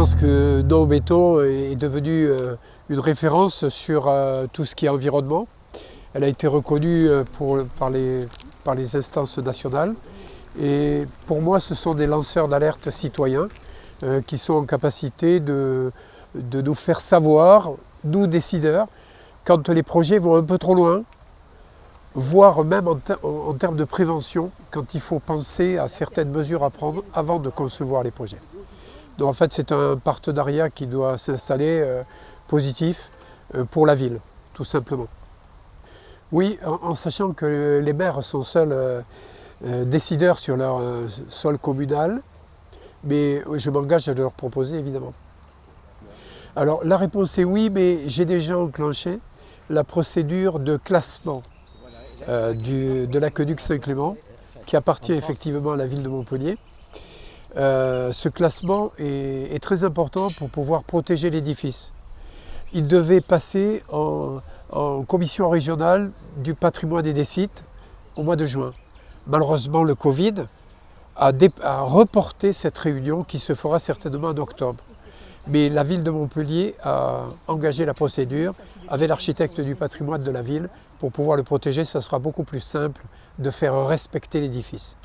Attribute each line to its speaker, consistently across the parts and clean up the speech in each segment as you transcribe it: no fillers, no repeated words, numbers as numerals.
Speaker 1: pense que Non Béton est devenue une référence sur tout ce qui est environnement. Elle a été reconnue par les instances nationales. Et pour moi, ce sont des lanceurs d'alerte citoyens qui sont en capacité de nous faire savoir, nous décideurs, quand les projets vont un peu trop loin, voire même en termes de prévention, quand il faut penser à certaines mesures à prendre avant de concevoir les projets. Donc en fait, c'est un partenariat qui doit s'installer positif pour la ville, tout simplement. Oui, en sachant que les maires sont seuls décideurs sur leur sol communal, mais je m'engage à leur proposer évidemment. Alors la réponse est oui, mais j'ai déjà enclenché la procédure de classement de l'aqueduc Saint-Clément, qui appartient effectivement à la ville de Montpellier. Ce classement est très important pour pouvoir protéger l'édifice. Il devait passer en commission régionale du patrimoine et des sites au mois de juin. Malheureusement, le Covid a reporté cette réunion qui se fera certainement en octobre. Mais la ville de Montpellier a engagé la procédure avec l'architecte du patrimoine de la ville pour pouvoir le protéger. Ça sera beaucoup plus simple de faire respecter l'édifice.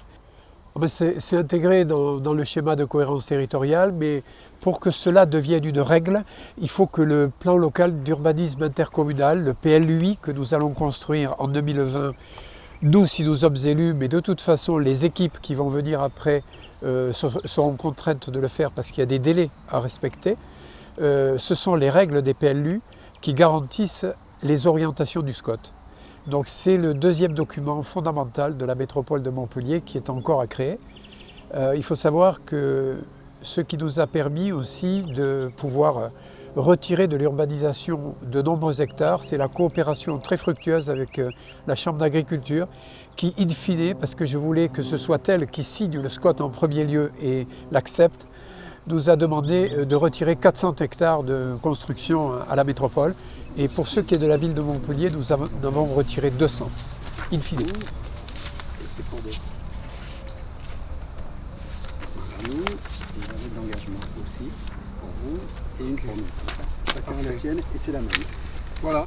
Speaker 1: C'est intégré dans le schéma de cohérence territoriale, mais pour que cela devienne une règle, il faut que le plan local d'urbanisme intercommunal, le PLUI, que nous allons construire en 2020, nous si nous sommes élus, mais de toute façon les équipes qui vont venir après seront contraintes de le faire parce qu'il y a des délais à respecter. Ce sont les règles des PLU qui garantissent les orientations du SCOT. Donc c'est le deuxième document fondamental de la métropole de Montpellier qui est encore à créer. Il faut savoir que ce qui nous a permis aussi de pouvoir retirer de l'urbanisation de nombreux hectares, c'est la coopération très fructueuse avec la Chambre d'agriculture qui, in fine, parce que je voulais que ce soit elle qui signe le SCOT en premier lieu et l'accepte, nous a demandé de retirer 400 hectares de construction à la métropole. Et pour ce qui est de la ville de Montpellier, nous avons retiré 200, in fine.
Speaker 2: Et c'est pour deux. C'est pour nous, une règle d'engagement aussi, pour vous, et une pour nous. Chacun a la sienne et c'est la même.
Speaker 1: Voilà.